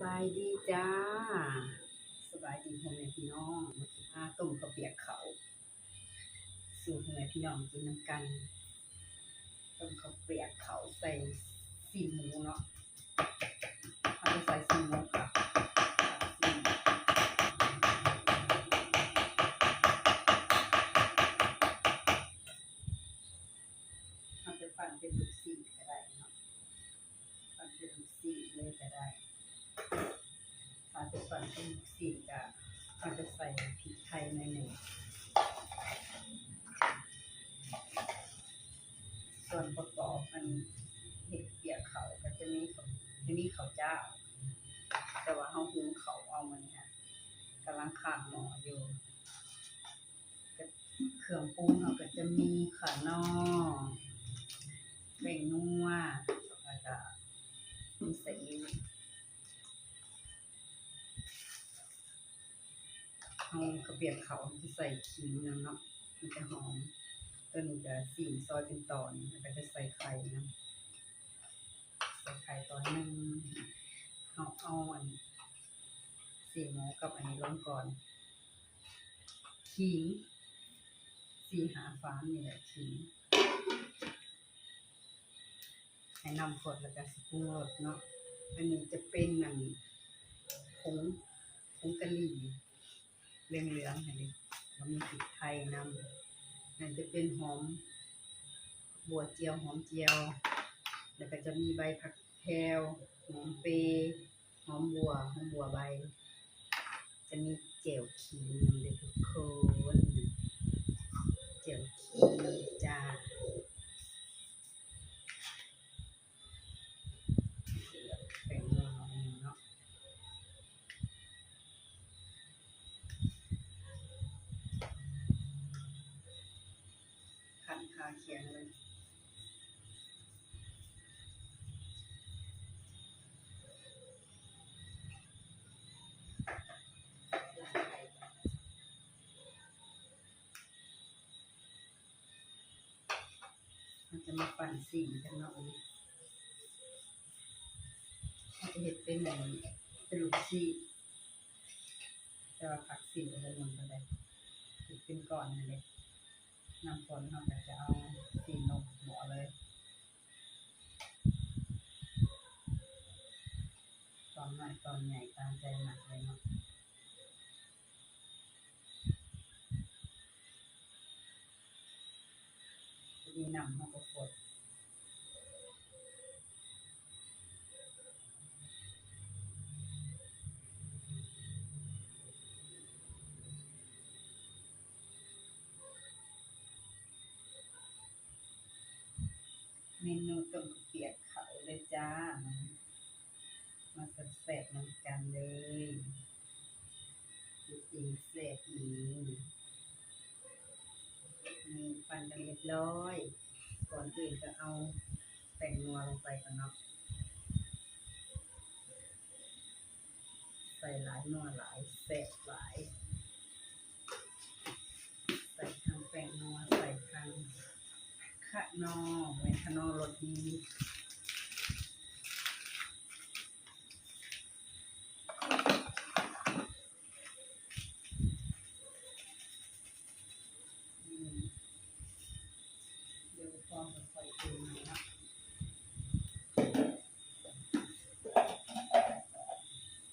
บายดีจ้าสบายดีพ่อแม่พี่น้องมาสิมาต้มข้าวเปียกเขาสู่พ่อแม่พี่น้องกินน้ำกันต้มข้าวเปียกเขาใส่ซีนหมูเนาะเขาจะใส่ซีนหมูค่ะเขาจะปั่นเป็นลูกซีนก็ได้เนาะปั่นเป็นลูกซีนเลยก็ได้ถ้าจะปั่นเป็นลูกซีนก็เขาจะใส่พริกไทยหน่อยหนึ่งส่วนประกอบมันเห็ดเปียกเขาก็จะมีข้าวเจ้าแต่ว่าเขาหุงเขาเอามันเนี่ยกำลังข้างหม้ออยู่เครื่องปรุงเขาก็จะมีข่านอแป้งนัวแล้วก็มีซีอิ๊วเขาข้าวเปียกเขาจะใส่ขิงเนาะมันจะหอมตัวนี้จะสีซอยเป็นตอนแล้วก็จะใส่ไข่นะใส่ไข่ตอนนึงเอาอันสีหมูกับอันนี้ลงก่อนขิงสีหาฟ้านี่แหละขิงให้นำขดแล้วก็สปรุงรสเนาะอันนี้จะเป็นหนังผงกะหรี่เหลืองๆอันนี้แล้วมีพริกไทยนำนั่นจะเป็นหอมบัวเจียวหอมเจียวแล้วก็จะมีใบผักแพรวหอมเปรย์หอมบัวใบจะมีเจียวขิงเลยทุกคนเจียวขิงจ้าแป้งนัวเนาะขั้นคาเคียงเลยมันจะมาปั่นสีกันเนาะมันจะเห็ดเป็นแบบเป็นลูกชีแต่ว่าผักสีอะไรลงไปเลยเป็นก้อนนั่นเลยน้ำฝนเราจะเอาสีนมหมอเลยตอนน้อยตอนใหญ่ตามใจหนักเลยเนาะมีน้ำมันก็ฝดเมนูต้มเปียกเขาเลยจ้ามาแซ่บๆน้ำกันเลยจริงแซ่บมีปั่นกันเรียบร้อยก่อนอื่นจะเอาแป้งนัวลงไปก่อนเนาะใส่หลายนัวหลายแซ่บหลายใส่ทั้งแป้งนัวใส่ทั้งขะนอแม่ขะนอรสดีเดี๋ยวพอค่อยๆดูนะ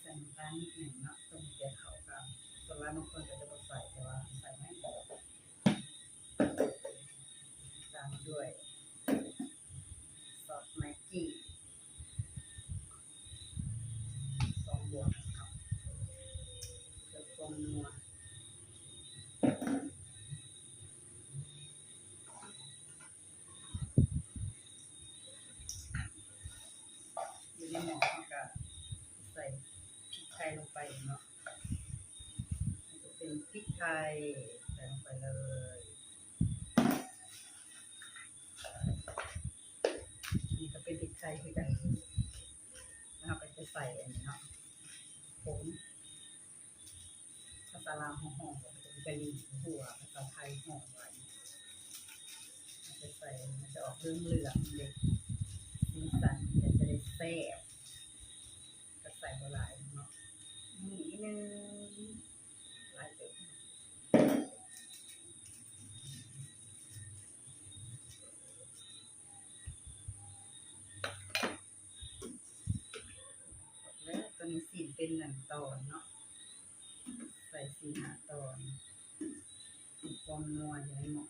ใส่น้ำตาลนิดหนึ่งเนาะต้มเปียกเขากับส่วนร้านบางคนก็จะใส่แต่ว่าใส่ไม่หมดตามด้วยซอสแม็กกี้2 บวกครับเพื่อความนัวอยู่ในหม้อเขาก็ใส่พริกไทยลงไปเนาะมันจะเป็นพริกไทยใส่ลงไปเลยนี่ก็เป็นพริกไทยคือกันแล้วก็จะใส่อันนี้เนาะผงภาษาลาวห่อๆก็เป็นกะหรี่หัวภาษาไทยห่อไว้มันจะใส่มันจะออกเหลืองๆเลยสีสันจะได้แซ่บก็ใส่หลาย เป็นหนังตอนเนาะใส่4-5 ตอนมีความนัวอยู่ในหม้อ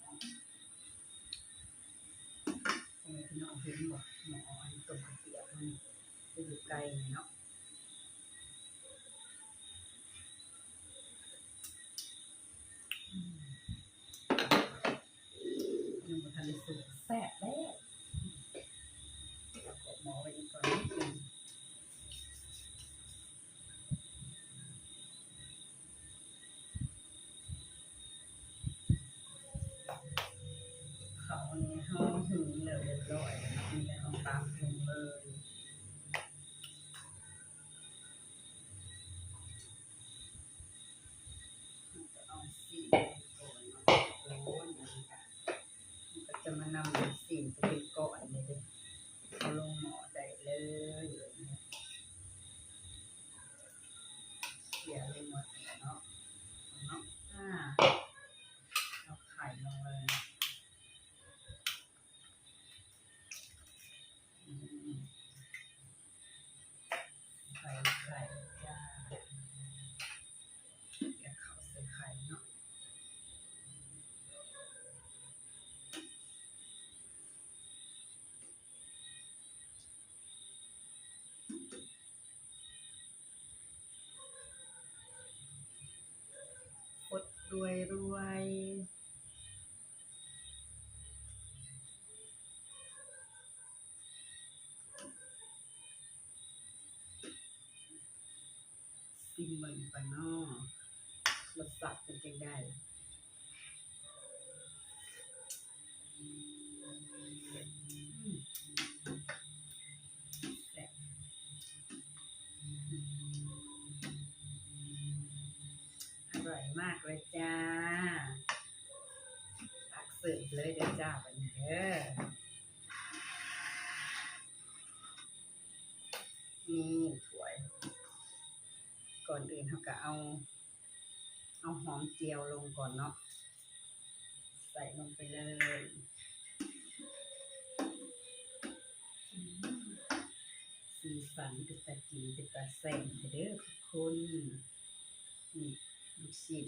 พี่น้องเห็นบ่หม้ออันต้มกระเทียมมันจะอยู่ไกลเนาะยังบ่ทันได้สุกแซ่บแล้วเอาหม้อไว้ก่อนนิดนึงเขานี่เฮาหุงแล้วเรียบร้อยแล้วเนาะมีแต่เอาตามลงเลยเอาสิก่อนเนาะโอ้ยมันก็จะมานำสิไปเป็นก้อนนี่เด้อเอาลงหม้อได้เลยเสียเลยหมดเนาะเนาะเอาไข่ลงเลยไข่จ้าเดี๋ยวเขาใส่ไข่เนาะกดรวยซิมเบิ่งก่อนเนาะรสชาติเป็นจังได๋แซ่บอร่อยมากเลยจ้าตักเสิร์ฟเลยเด้อจ้าบัดนี้เด้อนี่ถ้วย ก่อนอื่นเราก็เอาหอมเจียวลงก่อนเนาะใส่ลงไปเลยสีสันเป็นตาจีเป็นตาแซ่บเด้อทุกคนนี่ลูกชิ้น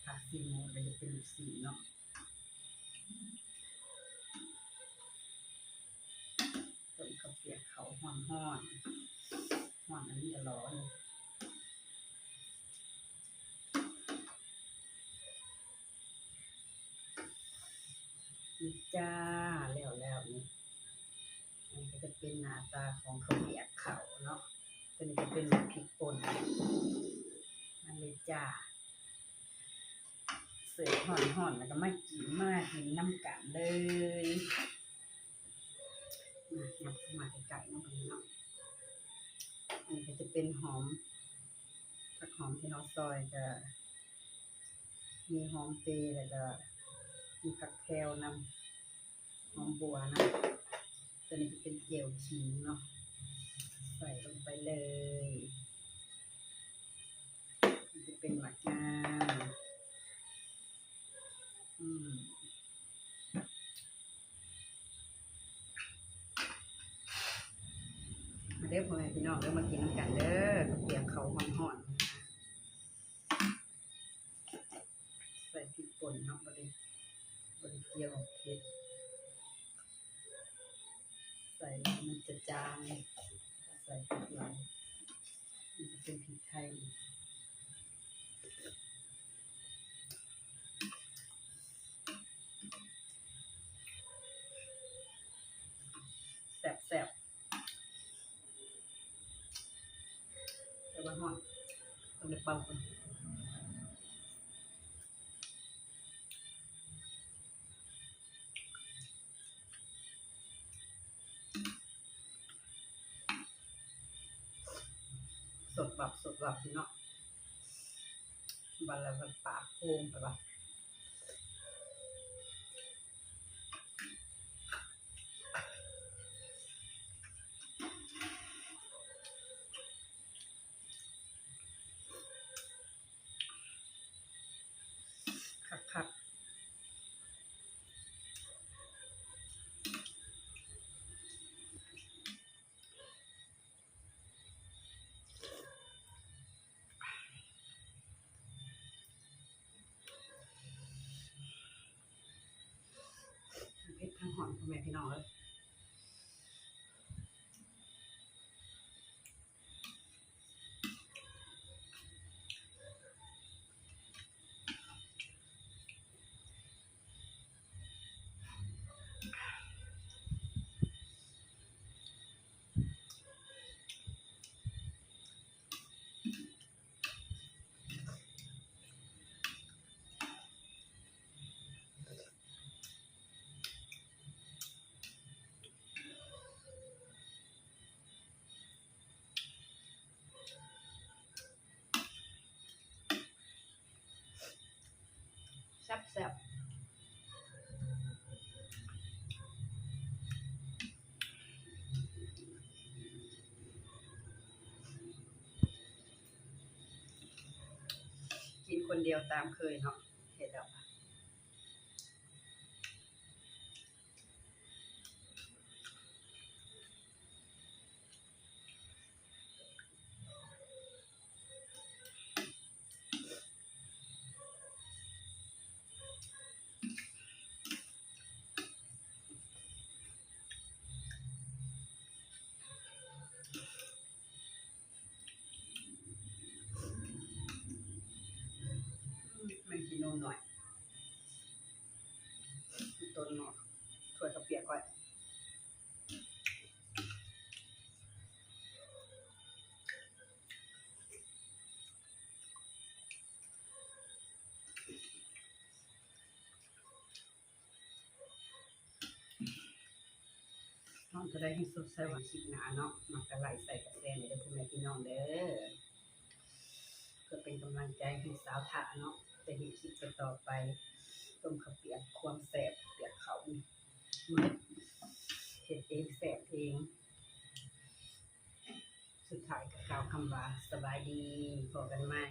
ผักซีโมเลยจะเป็นลูกชิ้นเนาะต้มข้าวเปียกเขาฮ้อนอันนี้จะร้อนนี่จ้าแล้วนี่มันก็จะเป็นหน้าตาของข้าวเปียกเขาเนาะตัวนี้จะเป็นพริกป่นนั่นเลยจ้าเสิร์ฟห่อนแล้วก็มากินน้ำกันเลยงับมาไก่น้องพี่เนาะอันนี้ก็จะเป็นผักหอมที่เราซอยจะมีหอมเปรย์แล้วก็มีผักแพรวนำหอมบัวนะตัวนี้จะเป็นเจียวขิงเนาะใส่ลงไปเลยมันจะเป็นมะนาวมาเด้อพ่อแม่พี่น้องเด้อมากินน้ำกันเด้อเปียกเขาห่อนๆใส่พริกป่นเนาะบริเจียวเผ็ดใส่มันจะจางใส่พริกลงมันจะเป็นพริกไทยแซ่บแต่ว่าห่อนต้องเด็ดเบาคนสดแบบพี่เนาะวันละวันปากโค้งไปว่าคัก พี่น้องเลยแซ่บกินคนเดียวตามเคยเนาะเห็ดแล้วมันกินนมหน่อยต้นเนาะถ้วยกระเปียกก่อนน้องจะได้ให้สดใสวันชิดหนาเนาะมันก็ไหลใส่กระแสในเด้อพ่อแม่พี่น้องเด้อเพื่อเป็นกำลังใจให้สาวถาเนาะจะเห็นคลิปต่อไปต้มข้าวเปียกความแซ่บเปียกเขามันเฮ็ดเองแซ่บเองสุดท้ายก็กล่าวคำว่าสบายดีพบกันใหม่